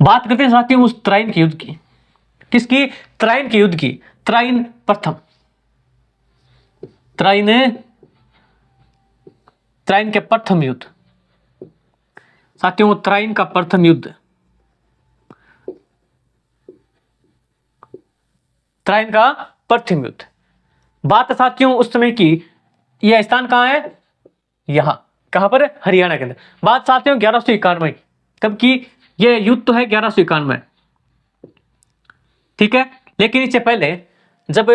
बात करते हैं साथियों उस त्राइन के युद्ध की। किसकी? त्राइन के युद्ध की। त्राइन प्रथम, त्राइन के प्रथम युद्ध साथियों, त्राइन का प्रथम युद्ध, त्राइन का प्रथम युद्ध। बात है साथियों उस समय की, यह स्थान कहां है? यहां, कहां पर? हरियाणा के अंदर। बात साथियों 1191 की। कब की? यह युद्ध तो है 1191, ठीक है। लेकिन इससे पहले जब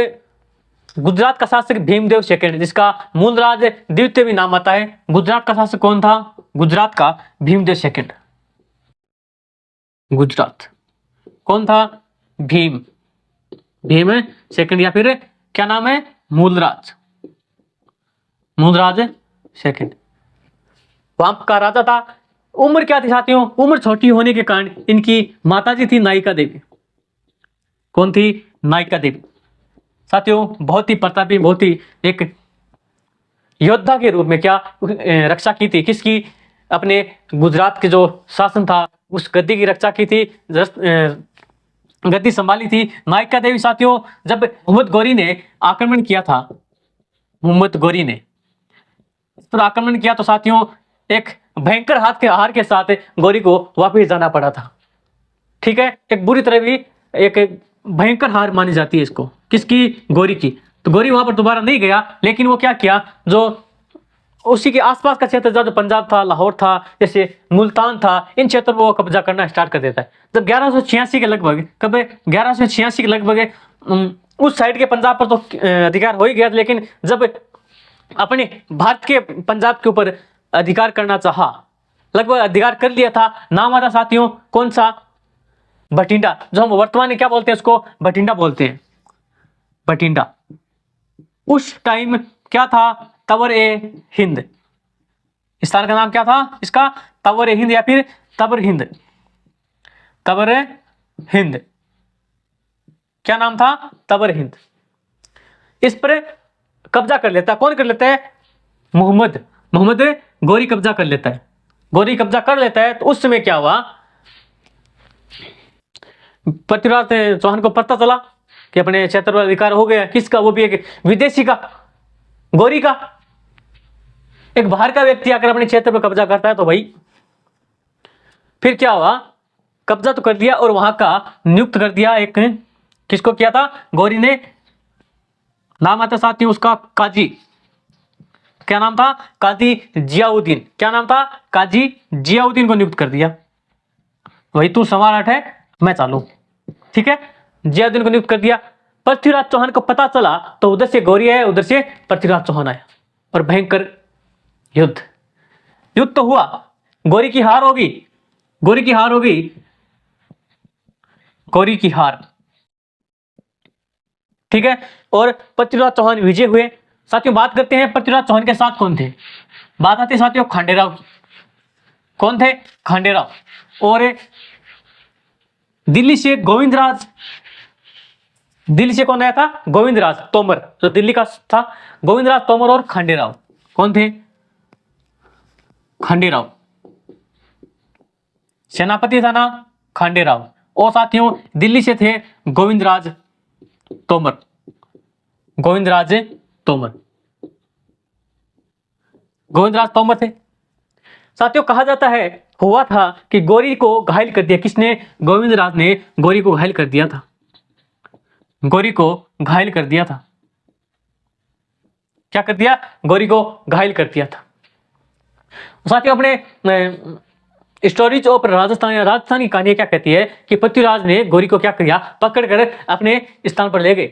गुजरात का शासक भीमदेव सेकंड, जिसका मूलराज द्वितीय भी नाम आता है, गुजरात का शासक कौन था? गुजरात का भीमदेव सेकंड। गुजरात कौन था? भीम सेकंड, या फिर क्या नाम है? मूलराज सेकंड। वहां का राजा था। उम्र क्या थी साथियों? उम्र छोटी होने के कारण इनकी माताजी थी नायिका देवी। कौन थी? नायिका देवी। साथियों बहुत ही प्रतापी, बहुत ही एक योद्धा के रूप में क्या रक्षा की थी? किसकी? अपने गुजरात के जो शासन था उस गद्दी की रक्षा की थी, गद्दी संभाली थी नायिका देवी। साथियों जब मोहम्मद गौरी ने आक्रमण किया था, मोहम्मद गौरी ने इस पर आक्रमण किया, तो साथियों एक भयंकर हार के साथ गौरी को वापस जाना पड़ा था, ठीक है। एक बुरी तरह भी एक भयंकर हार मानी जाती है इसको। किसकी? गौरी की। तो गौरी वहां पर दोबारा नहीं गया, लेकिन वो क्या किया, जो उसी के आसपास का क्षेत्र जो पंजाब था, लाहौर था, जैसे मुल्तान था, इन क्षेत्रों पर वो कब्जा करना स्टार्ट कर देता है। जब 1186 के लगभग, कब? 1186 के लगभग उस साइड के पंजाब पर तो अधिकार हो ही गया था, लेकिन जब अपने भारत के पंजाब के ऊपर अधिकार करना चाहा, लगभग अधिकार कर लिया था। नाम आता साथियों कौन सा? बठिंडा, जो हम वर्तमान में क्या बोलते हैं उसको? बठिंडा बोलते हैं, बठिंडा। उस टाइम क्या था? तवर ए हिंद। इस स्थान का नाम क्या था इसका? तवर ए हिंद, या फिर तबर हिंद। तबर हिंद, क्या नाम था? तबर हिंद। इस पर कब्जा कर लेता है। कौन कर लेता है? मोहम्मद गौरी कब्जा कर लेता है। गौरी कब्जा कर लेता है, तो उस समय क्या हुआ? पृथ्वीराज चौहान को पता चला कि अपने क्षेत्र पर अधिकार हो गया। किसका? वो भी एक विदेशी का, गौरी का। एक बाहर का व्यक्ति आकर अपने क्षेत्र पर कब्जा करता है, तो भाई फिर क्या हुआ? कब्जा तो कर दिया और वहां का नियुक्त कर दिया। एक किसको किया था? गौरी ने। नाम आता साथियों उसका काजी। क्या नाम था? काजी जियाउद्दीन। क्या नाम था? काजी जियाउद्दीन को नियुक्त कर दिया। वही तू सम्राट है, मैं चालू, ठीक है। जियाउद्दीन को नियुक्त कर दिया। पृथ्वीराज चौहान को पता चला, तो उधर से गौरी आया, उधर से पृथ्वीराज चौहान आया, और भयंकर युद्ध तो हुआ। गौरी की हार होगी, ठीक है। और पृथ्वीराज चौहान विजय हुए। साथियों बात करते हैं पृथ्वीराज चौहान के साथ कौन थे। बात आती है साथियों खांडेराव की। कौन थे? खांडेराव। और दिल्ली से गोविंदराज, दिल्ली से कौन आया था? गोविंदराज तोमर, जो दिल्ली का था। गोविंदराज तोमर और खांडेराव कौन थे? खांडेराव सेनापति था ना, खांडेराव। और साथियों दिल्ली से थे गोविंदराज तोमर, गोविंदराज तोमर थे। साथियों कहा जाता है हुआ था कि गौरी को घायल कर दिया। किसने? गोविंदराज ने गौरी को घायल कर दिया था। क्या कर दिया? गौरी को घायल कर दिया था। साथियों अपने स्टोरीज ऑफ राजस्थानी कहानी क्या कहती है कि पृथ्वीराज ने गौरी को क्या किया? पकड़कर अपने स्थान पर ले गए।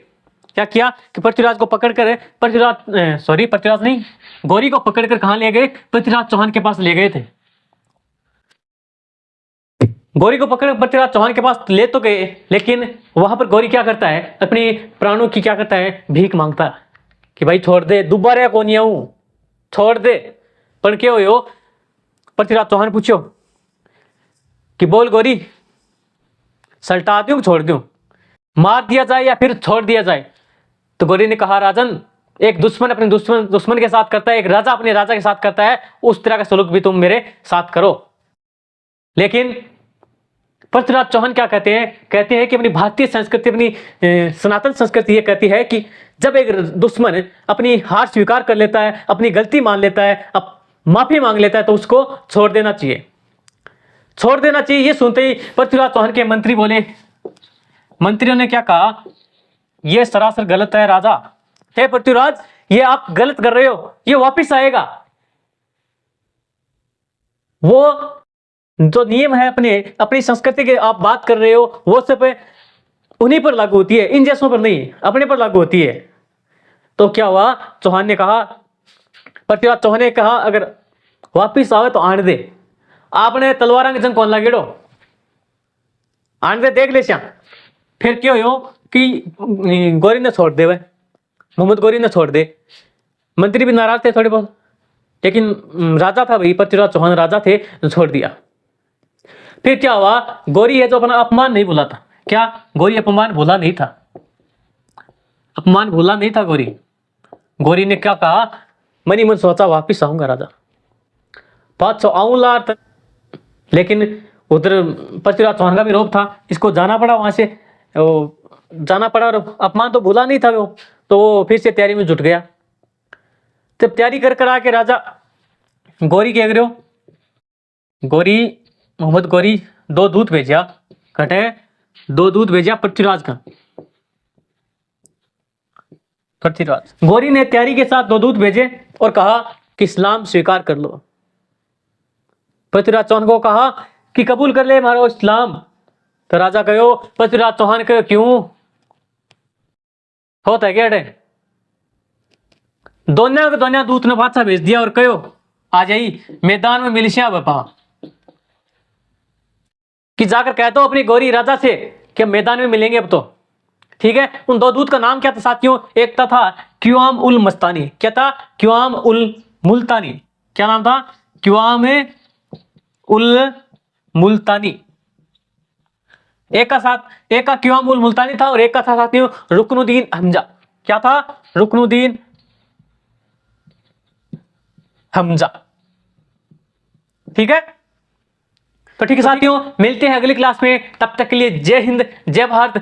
क्या किया कि पृथ्वीराज को पकड़कर पृथ्वीराज नहीं, गौरी को पकड़कर कहां ले गए? पृथ्वीराज चौहान के पास ले गए थे। गौरी को पकड़ पृथ्वीराज चौहान के पास ले तो गए, लेकिन वहां पर गौरी क्या करता है? अपने प्राणों की क्या करता है? भीख मांगता है कि भाई छोड़ दे, दोबारा कौन आऊं, छोड़ दे। पर क्या हो? पृथ्वीराज चौहान पूछो कि बोल गौरी, सल्टा दूं छोड़ दूं, मार दिया जाए या फिर छोड़ दिया जाए? तो गौरी ने कहा राजन, एक दुश्मन अपने दुश्मन के साथ करता है, एक राजा अपने राजा के साथ करता है, उस तरह का सलूक भी तुम मेरे साथ करो। लेकिन पृथ्वीराज चौहान क्या कहते हैं कि अपनी भारतीय संस्कृति, अपनी सनातन संस्कृति ये कहती है कि जब एक दुश्मन अपनी हार स्वीकार कर लेता है, अपनी गलती मान लेता है, अब माफी मांग लेता है, तो उसको छोड़ देना चाहिए, छोड़ देना चाहिए। ये सुनते ही पृथ्वीराज चौहान के मंत्री बोले, मंत्रियों ने क्या कहा, यह सरासर गलत है राजा, हे पृथ्वीराज ये आप गलत कर रहे हो, ये वापिस आएगा। वो जो नियम है अपनी संस्कृति के आप बात कर रहे हो, वो सब उन्हीं पर लागू होती है, इन जैसों पर नहीं, अपने पर लागू होती है। तो क्या हुआ, चौहान ने कहा, पृथ्वीराज चौहान ने कहा अगर वापिस आवे तो आने दे, आपने तलवार के जंग कौन लागेड़ो, आने दे देख ले श्याम। फिर क्यों हो कि गौरी ने छोड़ दे, मोहम्मद गौरी ने छोड़ दे। मंत्री भी नाराज थे थोड़े बहुत, लेकिन राजा था भाई, पृथ्वीराज चौहान राजा थे, तो छोड़ दिया। फिर क्या हुआ, गौरी है जो अपना अपमान नहीं भूला था। क्या गौरी अपमान भूला नहीं था, अपमान भूला नहीं था गौरी। गौरी ने क्या कहा, मनी मन सोचा वापिस आऊंगा राजा, बात सो आऊं लार। लेकिन उधर पृथ्वीराज चौहान का भी रोब था, इसको जाना पड़ा वहां से, जाना पड़ा, और अपमान तो भूला नहीं था वो, तो फिर से तैयारी में जुट गया। जब तैयारी कर आके राजा गौरी के अग्रह गौरी मोहम्मद गौरी दो दूत भेजा, कटे दो दूत भेजा पृथ्वीराज का। पृथ्वीराज गौरी ने तैयारी के साथ दो दूत भेजे और कहा कि इस्लाम स्वीकार कर लो। पृथ्वीराज चौहान को कहा कि कबूल कर ले हमारा इस्लाम। तो राजा कहो पृथ्वीराज चौहान के क्यों होता है क्या, दोनों दूत ने बादशाह भेज दिया और कहो आ जाई मैदान में मिलिशिया बपा, कि जाकर कहता हूं अपनी गौरी राजा से कि मैदान में मिलेंगे अब तो, ठीक है। उन दो दूत का नाम क्या था साथियों, एक था क्युआम उल मस्तानी, क्या था, क्युआम उल मुल्तानी, क्या नाम था, क्युआम उल मुल्तानी। एक का क्युआम उल मुल्तानी था और एक का था साथियों रुकनुद्दीन हमजा। क्या था, रुकनुद्दीन हमजा, ठीक है। तो ठीक है साथियों, मिलते हैं अगली क्लास में, तब तक के लिए जय हिंद जय भारत।